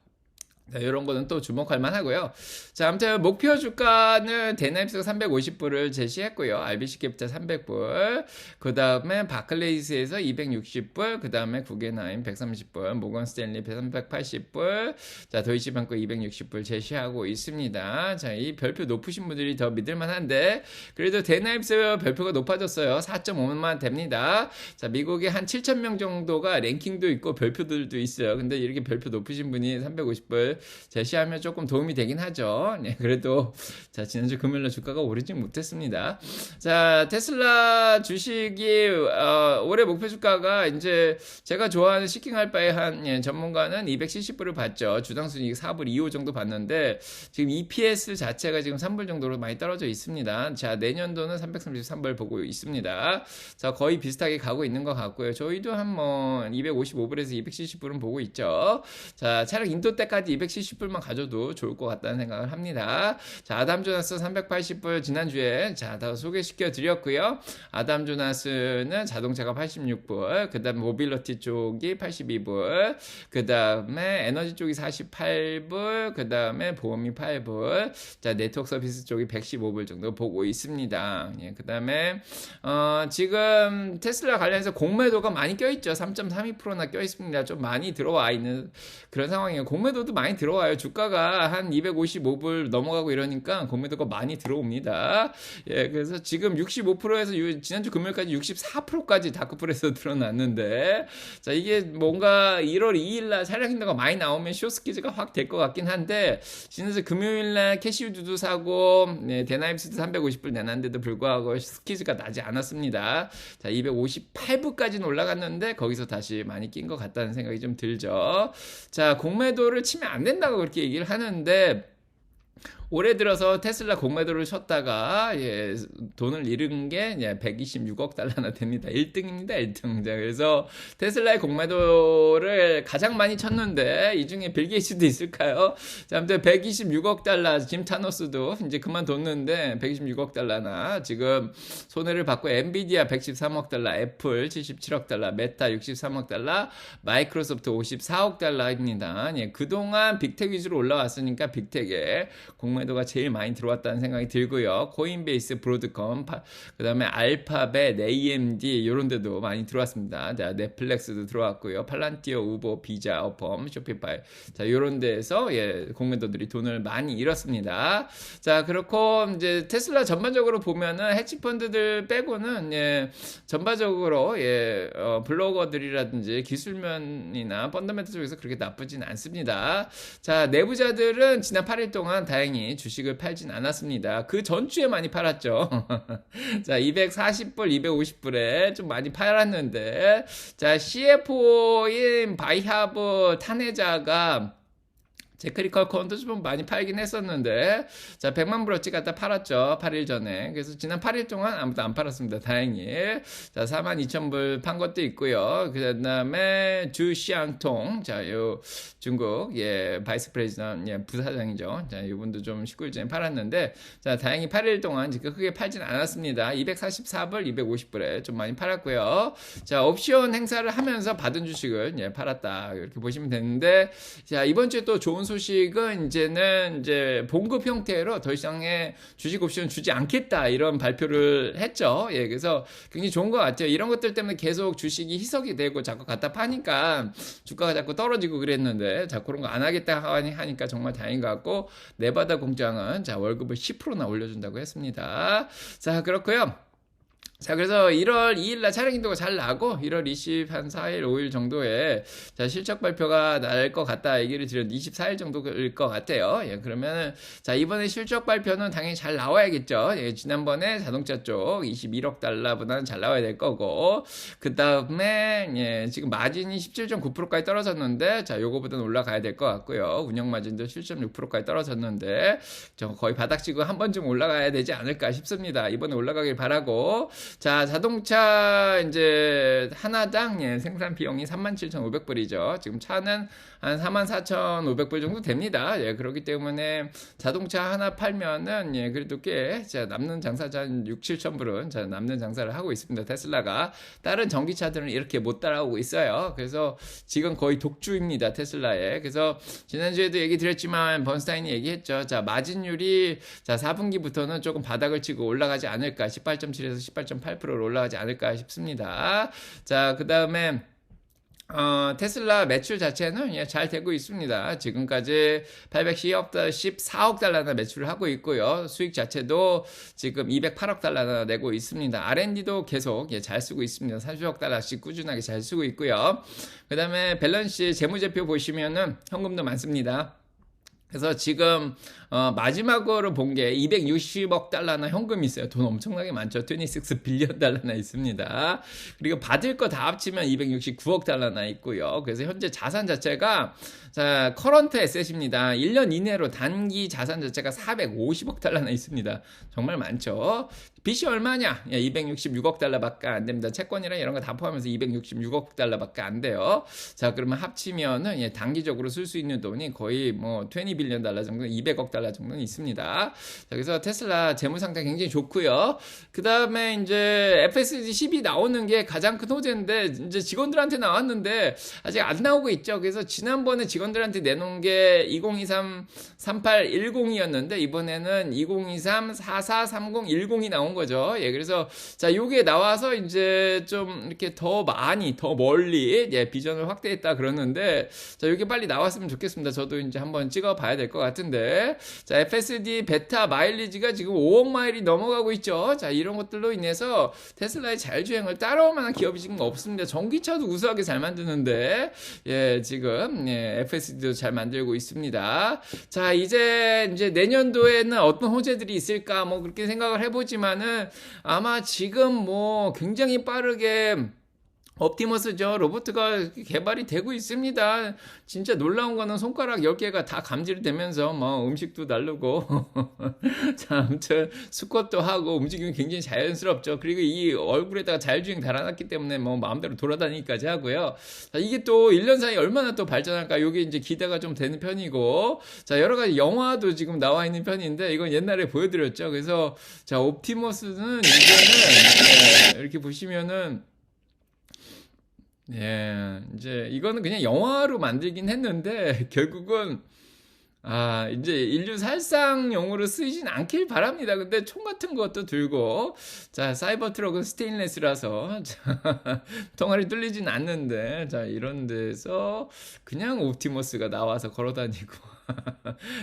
A: 네, 이런 거는 또 주목할 만하고요. 자, 아무튼 목표 주가는 대나입스가 350불을 제시했고요. RBC 캐피탈 300불, 그 다음에 바클레이스에서 260불, 그 다음에 구겐하임 130불, 모건 스탠리 380불, 자, 도이치방크 260불 제시하고 있습니다. 자, 이 별표 높으신 분들이 더 믿을만한데, 그래도 대나입스 별표가 높아졌어요. 4.5만 됩니다. 자, 미국에 한 7,000명 정도가 랭킹도 있고 별표들도 있어요. 근데 이렇게 별표 높으신 분이 350불 제시하면 조금 도움이 되긴 하죠. 네, 그래도 자, 지난주 금요일날 주가가 오르진 못했습니다. 자, 테슬라 주식이 올해 목표 주가가 이제 제가 좋아하는 시킹할 바에 한 전문가는 270불을 봤죠. 주당 순이익 4불 2호 정도 봤는데 지금 EPS 자체가 지금 3불 정도로 많이 떨어져 있습니다. 자, 내년도는 333불 보고 있습니다. 자, 거의 비슷하게 가고 있는 것 같고요. 저희도 한 뭐 255불에서 270불은 보고 있죠. 자, 차량 인도 때까지 270불만 가져도 좋을 것 같다는 생각을 합니다. 자, 아담 조나스 380불 지난주에 자, 다 소개시켜 드렸고요. 아담 조나스는 자동차가 86불, 그 다음에 모빌리티 쪽이 82불, 그 다음에 에너지 쪽이 48불, 그 다음에 보험이 8불, 자, 네트워크 서비스 쪽이 115불 정도 보고 있습니다. 예, 그 다음에 지금 테슬라 관련해서 공매도가 많이 껴있죠. 3.32%나 껴있습니다. 좀 많이 들어와 있는 그런 상황이에요. 공매도도 많이 들어와요. 주가가 한 255불 넘어가고 이러니까 공매도가 많이 들어옵니다. 예, 그래서 지금 65%에서 지난주 금요일까지 64%까지 다크풀에서 드러났는데, 자, 이게 뭔가 1월 2일날 차량 인도가 많이 나오면 쇼스키즈가 확 될 것 같긴 한데, 지난주 금요일날 캐시우드도 사고, 네, 대나입스도 350불 내놨는데도 불구하고 스키즈가 나지 않았습니다. 자, 258불까지는 올라갔는데, 거기서 다시 많이 낀 것 같다는 생각이 좀 들죠. 자, 공매도를 치면 안 된다고 그렇게 얘기를 하는데, 올해 들어서 테슬라 공매도를 쳤다가 돈을 잃은 게 126억 달러나 됩니다. 1등입니다. 1등. 자, 그래서 테슬라의 공매도를 가장 많이 쳤는데 이 중에 빌 게이츠도 있을까요? 자, 아무튼 126억 달러, 짐 타노스도 이제 그만뒀는데 126억 달러나 지금 손해를 받고, 엔비디아 113억 달러, 애플 77억 달러, 메타 63억 달러, 마이크로소프트 54억 달러입니다. 그동안 빅텍 위주로 올라왔으니까 빅텍에 공매도가 제일 많이 들어왔다는 생각이 들고요. 코인베이스, 브로드컴, 그 다음에 알파벳, AMD 이런 데도 많이 들어왔습니다. 자, 넷플릭스도 들어왔고요. 팔란티어, 우버, 비자, 어펌, 쇼피파이, 자, 이런 데에서 공매도들이 돈을 많이 잃었습니다. 자, 그렇고 이제 테슬라 전반적으로 보면은 헤지펀드들 빼고는 전반적으로 블로거들이라든지 기술면이나 펀더멘털 쪽에서 그렇게 나쁘진 않습니다. 자, 내부자들은 지난 8일 동안 다행히 주식을 팔진 않았습니다. 그 전주에 많이 팔았죠. 자, 240불, 250불에 좀 많이 팔았는데, 자, CFO인 바이하브 탄해자가 제크리컬 콘도 좀 많이 팔긴 했었는데, 자, 100만 불어치 갖다 팔았죠. 8일 전에. 그래서 지난 8일 동안 아무도 안 팔았습니다. 다행히. 자, 42,000불 판 것도 있고요. 그 다음에 주시앙통, 자, 요 중국, 바이스 프레지던, 부사장이죠. 자, 이분도 좀 19일 전에 팔았는데, 자, 다행히 8일 동안 크게 팔진 않았습니다. 244불, 250불에 좀 많이 팔았고요. 자, 옵션 행사를 하면서 받은 주식을 팔았다. 이렇게 보시면 되는데, 자, 이번 주에 또 좋은 소식은 이제 봉급 형태로 더 이상의 주식 옵션 주지 않겠다, 이런 발표를 했죠. 그래서 굉장히 좋은 것 같아요. 이런 것들 때문에 계속 주식이 희석이 되고 자꾸 갖다 파니까 주가가 자꾸 떨어지고 그랬는데, 자꾸 그런 거 안 하겠다 하니까 정말 다행인 것 같고, 네바다 공장은 자, 월급을 10%나 올려준다고 했습니다. 자, 그렇고요. 자, 그래서 1월 2일날 차량 인도가 잘 나고 1월 24일, 5일 정도에 자, 실적 발표가 날 것 같다 얘기를 드렸는데 24일 정도일 것 같아요. 그러면 자, 이번에 실적 발표는 당연히 잘 나와야겠죠. 지난번에 자동차 쪽 21억 달러보다는 잘 나와야 될 거고, 그 다음에 지금 마진이 17.9%까지 떨어졌는데, 자, 요거보다는 올라가야 될 것 같고요. 운영 마진도 7.6%까지 떨어졌는데 거의 바닥치고 한 번쯤 올라가야 되지 않을까 싶습니다. 이번에 올라가길 바라고, 자, 자동차 이제 하나당 예, 생산 비용이 37,500불이죠. 지금 차는 한 44,500불 정도 됩니다. 예, 그렇기 때문에 자동차 하나 팔면은 예, 그래도 꽤 자, 남는 장사자 한 6, 7천 불은 자, 남는 장사를 하고 있습니다. 테슬라가 다른 전기차들은 이렇게 못 따라오고 있어요. 그래서 지금 거의 독주입니다. 테슬라에. 그래서 지난주에도 얘기 드렸지만 번스타인이 얘기했죠. 자, 마진율이 자, 4분기부터는 조금 바닥을 치고 올라가지 않을까. 18.7에서 18.8%로 올라가지 않을까 싶습니다. 자, 그다음에 테슬라 매출 자체는 예, 잘 되고 있습니다. 지금까지 814억 달러나 매출을 하고 있고요. 수익 자체도 지금 208억 달러나 내고 있습니다. R&D도 계속 예, 잘 쓰고 있습니다. 30억 달러씩 꾸준하게 잘 쓰고 있고요. 그 다음에 밸런스 재무제표 보시면은 현금도 많습니다. 그래서 지금 마지막으로 본 게 260억 달러나 현금이 있어요. 돈 엄청나게 많죠. 26 빌리언 달러나 있습니다. 그리고 받을 거 다 합치면 269억 달러나 있고요. 그래서 현재 자산 자체가 자, 커런트 에셋입니다. 1년 이내로 단기 자산 자체가 450억 달러나 있습니다. 정말 많죠. 빚이 얼마냐? 266억 달러밖에 안 됩니다. 채권이랑 이런 거 다 포함해서 266억 달러밖에 안 돼요. 자, 그러면 합치면은 예, 단기적으로 쓸 수 있는 돈이 거의 뭐 20 빌리언 달러 정도, 200억 달러 정도는 있습니다. 자, 그래서 테슬라 재무 상태 굉장히 좋고요. 그 다음에 이제 FSD 10이 나오는 게 가장 큰 호재인데 이제 직원들한테 나왔는데 아직 안 나오고 있죠. 그래서 지난번에 직원들한테 내놓은 게 2023 3810이었는데 이번에는 2023 443010이 나온 거죠. 예, 그래서 자, 요게 나와서 이제 좀 이렇게 더 많이 더 멀리 예, 비전을 확대했다 그러는데 자, 요게 빨리 나왔으면 좋겠습니다. 저도 이제 한번 찍어 봐야 될 것 같은데 자, FSD 베타 마일리지가 지금 5억 마일이 넘어가고 있죠. 자, 이런 것들로 인해서 테슬라의 자율주행을 따라올 만한 기업이 지금 없습니다. 전기차도 우수하게 잘 만드는데 예, 지금 예, FSD도 잘 만들고 있습니다. 자, 이제 내년도에는 어떤 호재들이 있을까 뭐 그렇게 생각을 해보지만은 아마 지금 뭐 굉장히 빠르게 옵티머스죠. 로봇가 개발이 되고 있습니다. 진짜 놀라운 거는 손가락 10개가 다 감지되면서 뭐 음식도 나르고 자, 아무튼 스쿼트도 하고 움직임이 굉장히 자연스럽죠. 그리고 이 얼굴에다가 자율주행 달아놨기 때문에 뭐 마음대로 돌아다니기까지 하고요. 자, 이게 또 1년 사이에 얼마나 또 발전할까? 이게 이제 기대가 좀 되는 편이고 자, 여러 가지 영화도 지금 나와 있는 편인데 이건 옛날에 보여드렸죠. 그래서 자, 옵티머스는 이제는 이렇게 보시면은 예, 이제 이거는 그냥 영화로 만들긴 했는데 결국은 이제 인류 살상용으로 쓰이진 않길 바랍니다. 근데 총 같은 것도 들고 자, 사이버 트럭은 스테인레스라서 자, 통알이 뚫리진 않는데 자, 이런 데서 그냥 옵티머스가 나와서 걸어다니고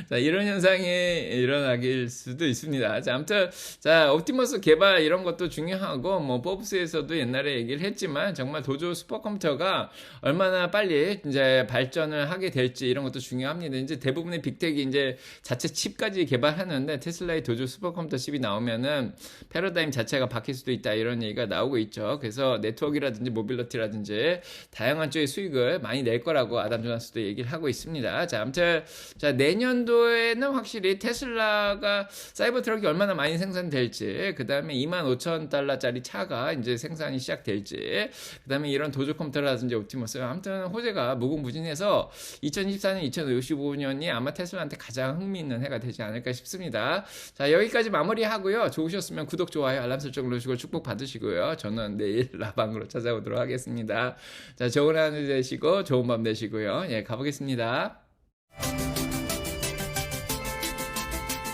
A: 자, 이런 현상이 일어나길 수도 있습니다. 자, 아무튼 자, 옵티머스 개발 이런 것도 중요하고 뭐 포브스에서도 옛날에 얘기를 했지만 정말 도조 슈퍼컴퓨터가 얼마나 빨리 이제 발전을 하게 될지 이런 것도 중요합니다. 이제 대부분의 빅텍이 이제 자체 칩까지 개발하는데 테슬라의 도조 슈퍼컴퓨터 칩이 나오면은 패러다임 자체가 바뀔 수도 있다 이런 얘기가 나오고 있죠. 그래서 네트워크라든지 모빌리티라든지 다양한 쪽의 수익을 많이 낼 거라고 아담 조나스도 얘기를 하고 있습니다. 자, 아무튼 자, 내년도에는 확실히 테슬라가 사이버 트럭이 얼마나 많이 생산될지, 그 다음에 25,000달러짜리 차가 이제 생산이 시작될지, 그 다음에 이런 도조 컴퓨터라든지 옵티머스, 아무튼 호재가 무궁무진해서 2024년, 2055년이 아마 테슬라한테 가장 흥미있는 해가 되지 않을까 싶습니다. 자, 여기까지 마무리하고요. 좋으셨으면 구독, 좋아요, 알람 설정 누르시고 축복 받으시고요. 저는 내일 라방으로 찾아오도록 하겠습니다. 자, 좋은 하루 되시고 좋은 밤 되시고요. 예, 가보겠습니다.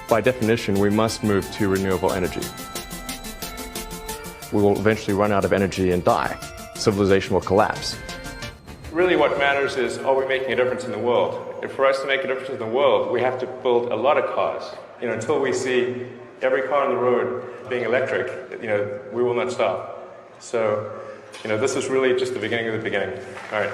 B: By definition, we must move to renewable energy. We will eventually run out of energy and die. Civilization will collapse. Really what matters is, are we making a difference in the world? And for us to make a difference in the world, we have to build a lot of cars. Until we see every car on the road being electric, we will not stop. So, this is really just the beginning of the beginning. All right.